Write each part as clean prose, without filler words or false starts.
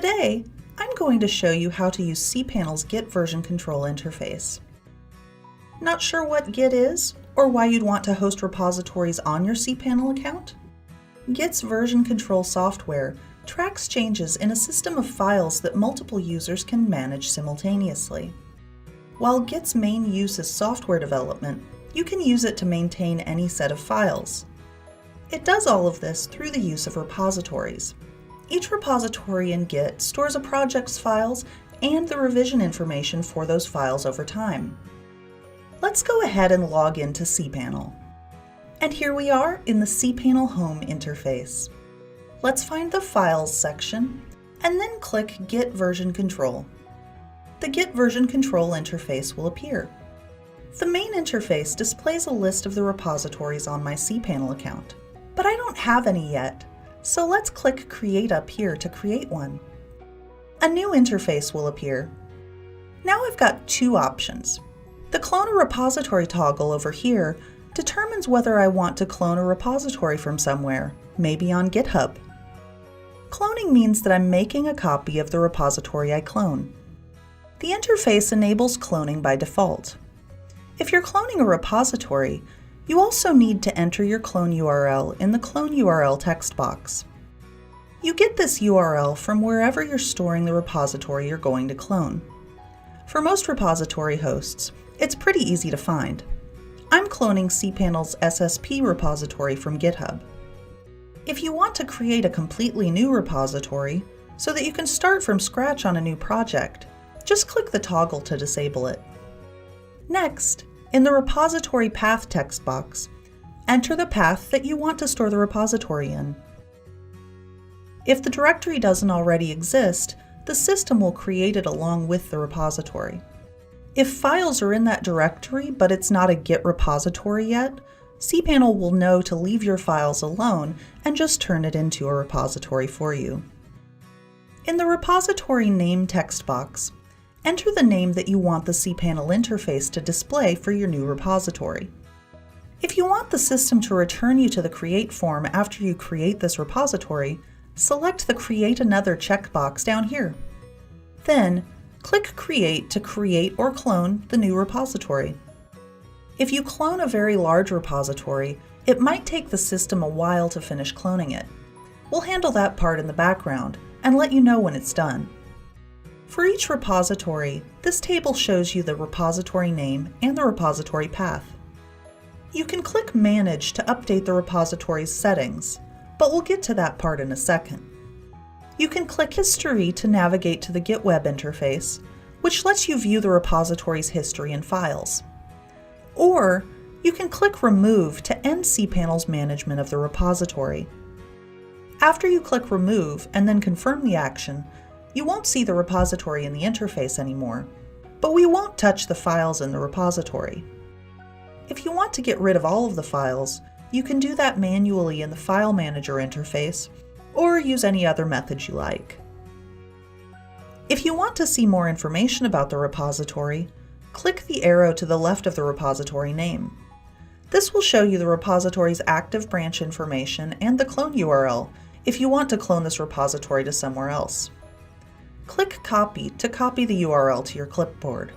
Today, I'm going to show you how to use cPanel's Git Version Control interface. Not sure what Git is, or why you'd want to host repositories on your cPanel account? Git's version control software tracks changes in a system of files that multiple users can manage simultaneously. While Git's main use is software development, you can use it to maintain any set of files. It does all of this through the use of repositories. Each repository in Git stores a project's files and the revision information for those files over time. Let's go ahead and log into cPanel. And here we are in the cPanel Home interface. Let's find the Files section and then click Git Version Control. The Git Version Control interface will appear. The main interface displays a list of the repositories on my cPanel account, but I don't have any yet, so let's click Create up here to create one. A new interface will appear. Now I've got two options. The Clone a Repository toggle over here determines whether I want to clone a repository from somewhere, maybe on GitHub. Cloning means that I'm making a copy of the repository I clone. The interface enables cloning by default. If you're cloning a repository, you also need to enter your clone URL in the Clone URL text box. You get this URL from wherever you're storing the repository you're going to clone. For most repository hosts, it's pretty easy to find. I'm cloning cPanel's SSP repository from GitHub. If you want to create a completely new repository so that you can start from scratch on a new project, just click the toggle to disable it. Next, in the repository path text box, enter the path that you want to store the repository in. If the directory doesn't already exist, the system will create it along with the repository. If files are in that directory but it's not a Git repository yet, cPanel will know to leave your files alone and just turn it into a repository for you. In the repository name text box, enter the name that you want the cPanel interface to display for your new repository. If you want the system to return you to the Create form after you create this repository, select the Create Another checkbox down here. Then, click Create to create or clone the new repository. If you clone a very large repository, it might take the system a while to finish cloning it. We'll handle that part in the background and let you know when it's done. For each repository, this table shows you the repository name and the repository path. You can click Manage to update the repository's settings, but we'll get to that part in a second. You can click History to navigate to the Git web interface, which lets you view the repository's history and files. Or you can click Remove to end cPanel's management of the repository. After you click Remove and then confirm the action, you won't see the repository in the interface anymore, but we won't touch the files in the repository. If you want to get rid of all of the files, you can do that manually in the File Manager interface, or use any other method you like. If you want to see more information about the repository, click the arrow to the left of the repository name. This will show you the repository's active branch information and the clone URL if you want to clone this repository to somewhere else. Click Copy to copy the URL to your clipboard.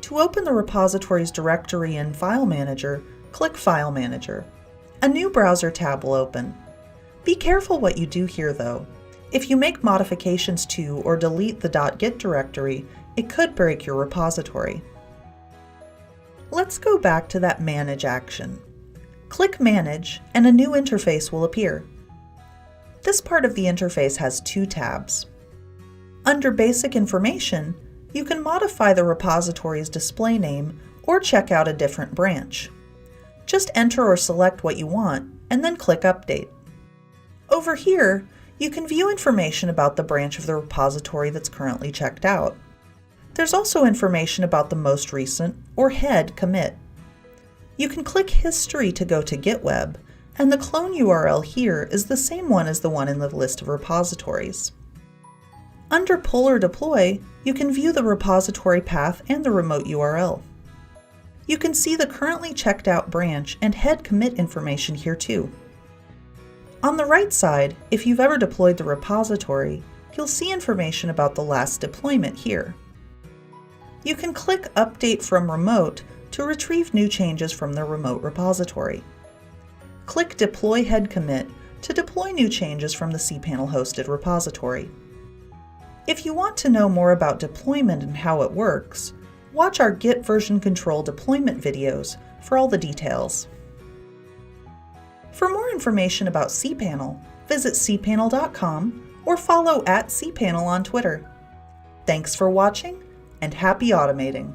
To open the repository's directory in File Manager, click File Manager. A new browser tab will open. Be careful what you do here though. If you make modifications to or delete the .git directory, it could break your repository. Let's go back to that Manage action. Click Manage and a new interface will appear. This part of the interface has two tabs. Under Basic Information, you can modify the repository's display name or check out a different branch. Just enter or select what you want and then click Update. Over here, you can view information about the branch of the repository that's currently checked out. There's also information about the most recent or head commit. You can click History to go to GitWeb, and the clone URL here is the same one as the one in the list of repositories. Under Pull or Deploy, you can view the repository path and the remote URL. You can see the currently checked out branch and head commit information here too. On the right side, if you've ever deployed the repository, you'll see information about the last deployment here. You can click Update from Remote to retrieve new changes from the remote repository. Click Deploy Head Commit to deploy new changes from the cPanel hosted repository. If you want to know more about deployment and how it works, watch our Git Version Control deployment videos for all the details. For more information about cPanel, visit cPanel.com or follow @cPanel on Twitter. Thanks for watching, and happy automating!